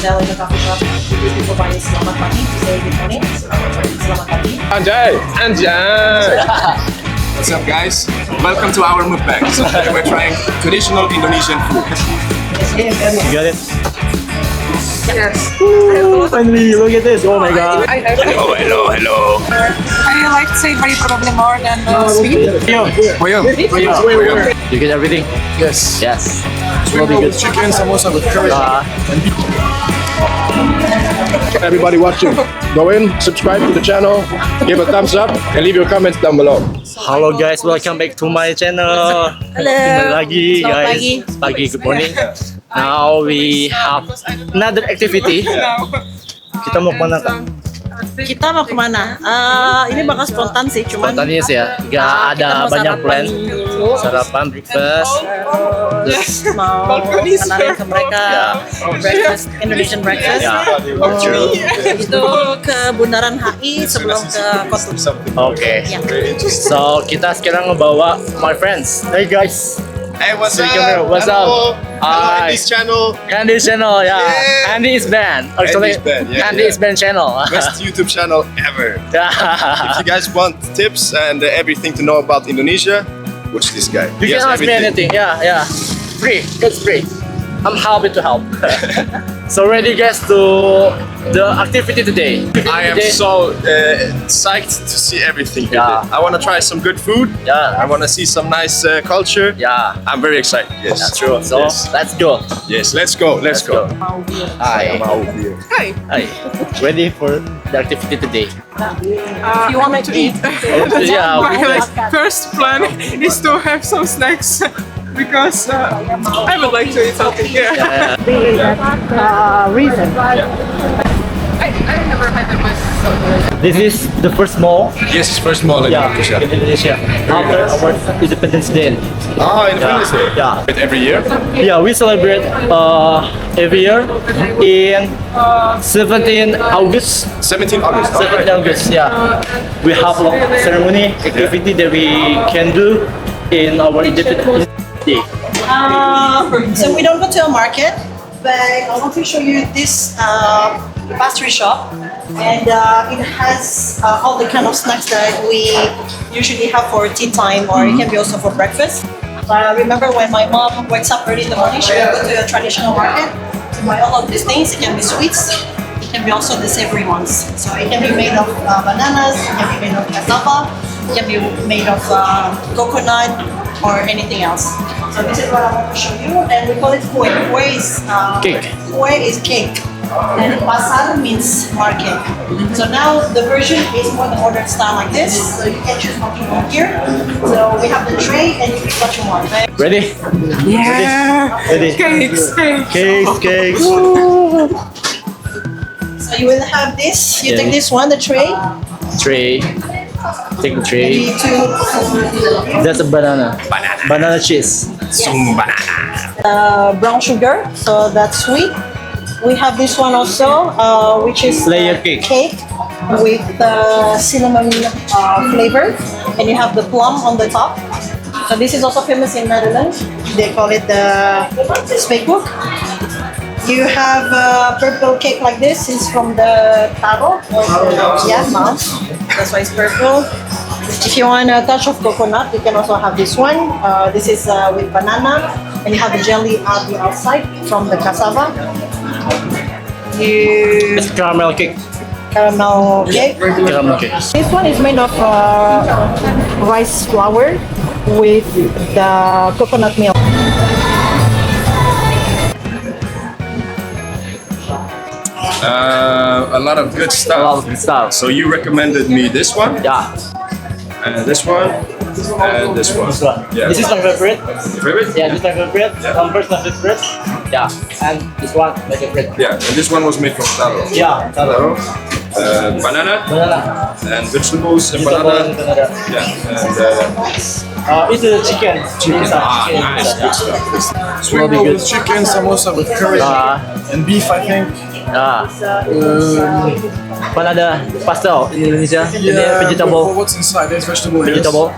hotel in the coffee shop. We people buy selamat pagi to say good morning. Selamat pagi. Anjay, anjay. What's up, guys? Welcome to our mukbang. So today we're trying traditional Indonesian food. Yes, You got it? Yes. Finally, look at this. Oh my god. Hello. I like savory probably more than sweet. Puyum. You get everything? Yes. Yes. Spring roll with chicken, samosa with curry. Everybody watching, go in, subscribe to the channel, give a thumbs up, and leave your comments down below. Halo guys, welcome back to my channel. Kembali lagi Selamat guys. pagi. Pagi, good morning. Now we have another activity. Kita mau kemana kak? Kita mau kemana? Ini bakal spontan sih, cuman Spontanis ya, gak ada mau banyak sarapan plan. dulu. Sarapan, breakfast. Terus mau kenalin ke mereka breakfast, Indonesian breakfast. Ya. Itu ke Bundaran HI sebelum ke Kotu. Oke. Ya. So kita sekarang ngebawa my friends. Hey guys. Hey, what's Say camera, what's Hello. up? Hello, Hi. Andy's channel. Andy's channel, yeah. Yeah. Andy is band. Actually, Andy's band, yeah, Andy yeah. is band channel. Best YouTube channel ever. If Yeah. you guys want tips and everything to know about Indonesia, watch this guy. You He can has ask me anything. Yeah. Free. It's free. I'm happy to help. So ready guys to the activity today. I am Today- so psyched to see everything. here. Yeah. I want to try some good food. I Yeah. want to see some nice culture. Yeah. I'm very excited. Yes. That's true. So Yes. let's go. Yes. Let's go. Let's go. Hi. Hi. Hi. Ready for the activity today? You want me to eat? Yeah. My first plan is to have some snacks because I would like to eat something. Yeah. Reason. I never had the best. This is the first mall. Yes, it's first mall in Yeah, Indonesia. in Indonesia. After our Independence Day. Oh, Independence Day. Yeah. But every year. Yeah, we celebrate every year in 17 August. 17 August. 17 August, yeah. We have a ceremony activity that we can do in our Independence Day. So we don't go to a market, but I want to show you this pastry shop, and it has all the kind of snacks that we usually have for tea time, or it can be also for breakfast. I remember when my mom wakes up early in the morning, she will go to a traditional market to buy all of these things. It can be sweets, it can be also the savory ones. So it can be made of bananas, it can be made of cassava, it can be made of coconut, or anything else. So this is what I want to show you, and we call it kue. Kue is Cake. Kue is cake, and pasar means market. So now the version is more the ordered style like this. So you can choose what you want here. So we have the tray, and you pick what you want. Ready? Yeah. Ready? Cakes. Cakes. So you will have this. You Yeah. take this one, the tray. Tray. Take the tray. Maybe two. That's a banana. Banana cheese. Some banana. Brown sugar. So that's sweet. We have this one also, which is Layer cake. with cinnamon flavor, and you have the plum on the top. So this is also famous in Netherlands. They call it the speekboek. You have purple cake like this. It's from the taro. Yeah, mom. That's why it's purple. If you want a touch of coconut, you can also have this one. This is with banana, and you have the jelly on the outside from the cassava. It's caramel cake. Caramel cake. Caramel cake. This one is made of rice flour with the coconut milk. A lot of good A lot stuff. of stuff. So you recommended me this one, Yeah. and this one, and this one. This one. Yeah. This is my favorite. Favorite? Yeah, this is my favorite. First my favorite. Yeah. And this one my favorite. Yeah, and this one was made from taro. Yeah. Taro, banana, Banana. and vegetables, and Vegetable and banana. banana. Yeah, and It's a chicken. Chicken. nice, good stuff. Will be Roll good. with chicken, samosa with curry, and beef, I think. Panada pastel in Indonesia. For Vegetable. what's inside? There's vegetable. yes. Vegetable.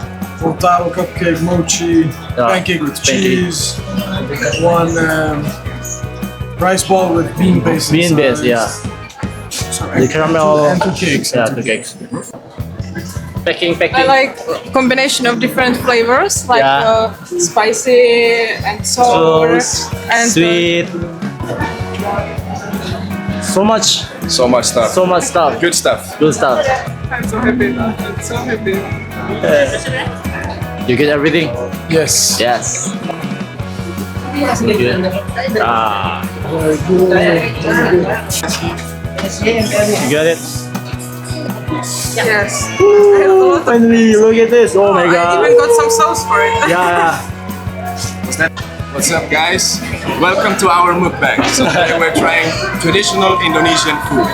Taro cupcake, mochi, Yeah, pancake with pancake. cheese, one rice ball with bean base. Bean inside. base, yeah. The caramel. And two cakes. Yeah, two cakes. Packing. I like combination of different flavors, like Yeah. spicy and sour and sweet. So much stuff. Good stuff. Good stuff. I'm so happy. I'm so happy. You get everything? Yes. Yes. Good. Ah. You got it? Yes. Finally, look at this. Oh my I god. even got some sauce for it. Yeah. What's up, guys? Welcome to our mukbang. So today we're trying traditional Indonesian food.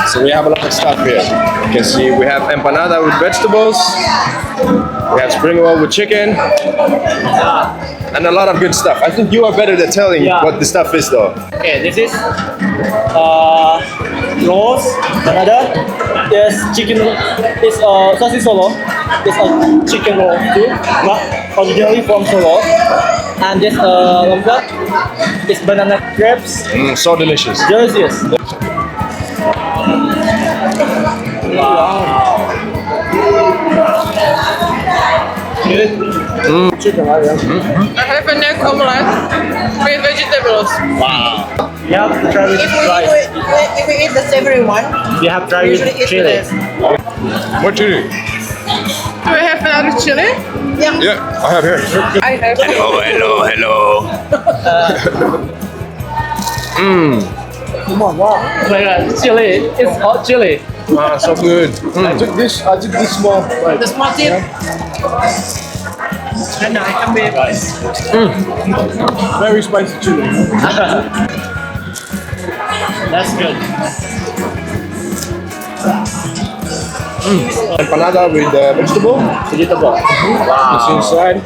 So we have a lot of stuff here. You can see we have empanada with vegetables. We have spring roll with chicken. And a lot of good stuff. I think you are better at telling Yeah. what the stuff is though. Okay, this is rolls. Another is chicken. It's sausage solo. It's a chicken roll too, but originally from Solo. And this lembut is banana crepes. So delicious. Delicious. Wow. Good. Chicken, right? I have a neck omelette with vegetables. Wow. You have to try with rice. If we eat the savory one, You have to try with usually eat chili. with this. What chili? Do I have another chili? Yeah. Yeah, I have here. I have. Hello. Oh my god, chili. It's hot chili. Ah, so good. I took this small bite. The small tip. Very spicy chili. That's good. Empanada with vegetable. Vegetable. It's inside.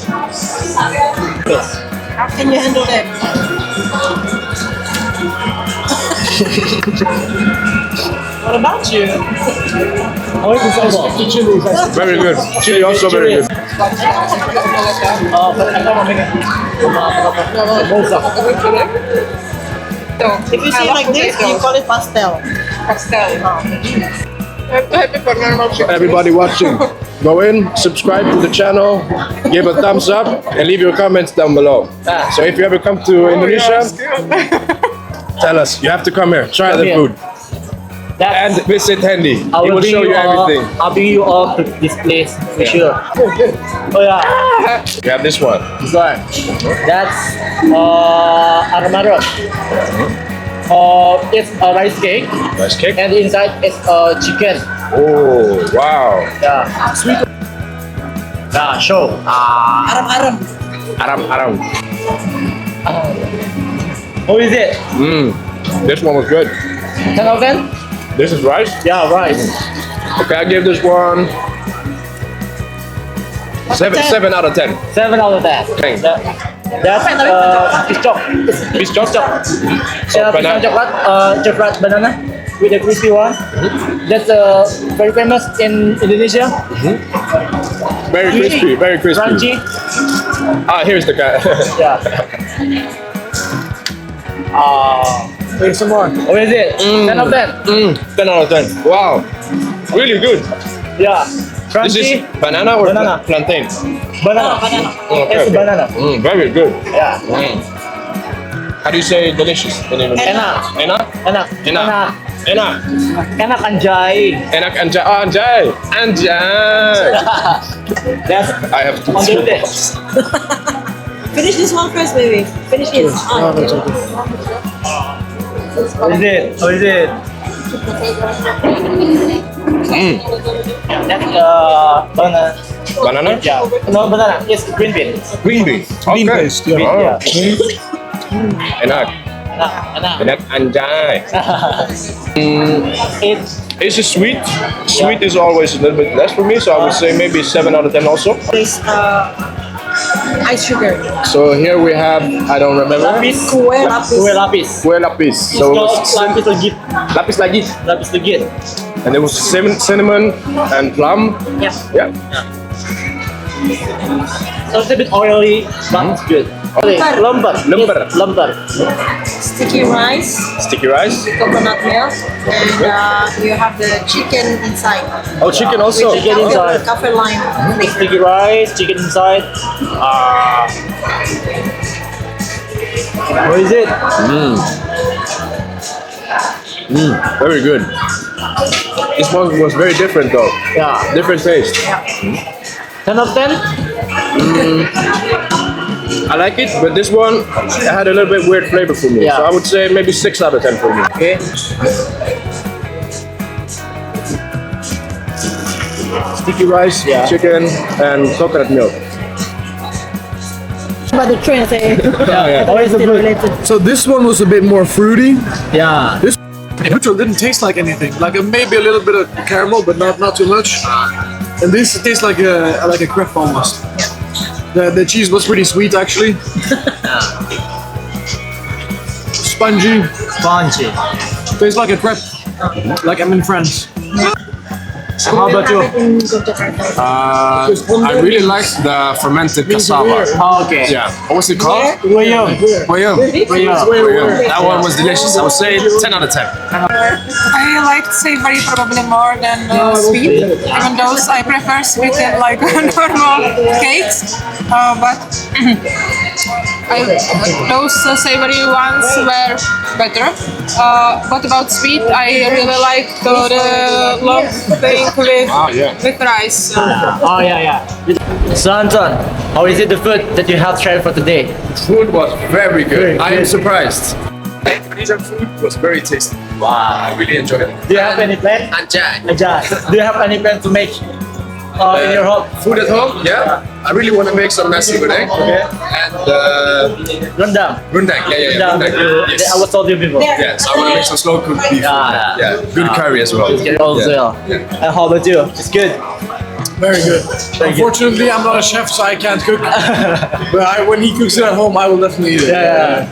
How can you handle that? What about you? Oh, it's also chili. Very good. Chili also very good. If you see like this, you call it pastel. pastel. I'm so happy for normal chicken. Everybody watching, go in, subscribe to the channel, give a thumbs up, and leave your comments down below. So if you ever come to Indonesia, tell us. You have to come here, try the here. food, That's, and visit Handy. I He will bring show you all, everything. I'll bring you all to this place for sure. Oh yeah, You have this one. this one. That's armadillo. It's a rice cake, Nice cake. and inside it's chicken. Oh, wow. Yeah. Sweet. Yeah, show. Aram-aram. Aram. How is it? This one was good. 10 out of 10? This is rice. Yeah, rice. Okay, I give this one 7 out of 10. 7 out of 10. Thanks. That's fish chop. Fish chop. Fish Banana. chocolate, chocolate banana with a crispy one. That's very famous in Indonesia. Very crispy, very crispy. Crunchy. Ah, here's the guy. Yeah. Here's some more. What is it? 10 out of 10. 10 out of 10. Wow. Really good. Yeah. This is Crunchy. banana or Banana. plantain? Banana. Banana. Okay, It's okay. banana. Very good. Yeah. How do you say delicious in Indonesian? Enak. Enak? Enak. Enak. Enak. Enak anjay. Enak anjay. Oh, anjay. Anjay. That's I have to. on the list. Finish this one first, baby. Finish it. What is it? What is it? That's banana. Banana? Yeah. No banana. It's green bean. Green bean. Bean Okay. paste, yeah. Oh. Yeah. Enak. Enak. Enak anjay. It's Is it sweet? Sweet is always a little bit less for me, so I would say maybe 7 out of 10 also. This ice sugar. So here we have, I don't remember. lapis. Kue lapis. Kue lapis. Kue lapis. It's So called lapis legit. lapis lagi. Lapis legit. And there was cinnamon and plum. Yeah. Yeah. So it's a bit oily, but it's good. Lembar. Lembar. Lembar. Sticky rice, Sticky rice. coconut milk, and you have the chicken inside. Oh, chicken also. With the Chicken kaffir- inside. kaffir lime flavor. Sticky rice, chicken inside. What is it? Very good. This one was very different though. Yeah. Different taste. 10 of 10? I like it, but this one had a little bit weird flavor for me. Yeah. So I would say maybe 6 out of 10 for me. Okay. Sticky rice, Yeah. chicken, and coconut milk. But the train say How is the food? So this one was a bit more fruity. Yeah. This neutral didn't taste like anything. Like maybe a little bit of caramel, but not too much. And this tastes like a crepe almost. The cheese was pretty sweet actually. Spongy. Spongy. Tastes like a crepe. Like I'm in France. How about you? I really liked the fermented cassava. Okay. Yeah. What was it called? William. Boyum. That one was delicious. I would say 10 out of 10. I liked savory probably more than sweet, even though I prefer sweet than like normal cakes. But those savory ones were better. But about sweet, I really liked the long thing with rice. Oh yeah. So Anton, how is it the food that you have tried for today? Food was very good. Very I am good. surprised. Indonesian food was very tasty. Wow. I really enjoyed it. Do you have any plan? Anjay. Do you have any plan to make in your home? Food at home? Yeah. I really want to make some nasi goreng Okay. and Rendang. rendang. Yeah. Rendang. Yes. I was told you before. Yeah, so I want to make some slow cooked beef. Yeah. Yeah, good curry as well. Also, Yeah. And how about you? It's good. Very good. Unfortunately, I'm not a chef, so I can't cook. But when he cooks it at home, I will definitely eat it. Yeah.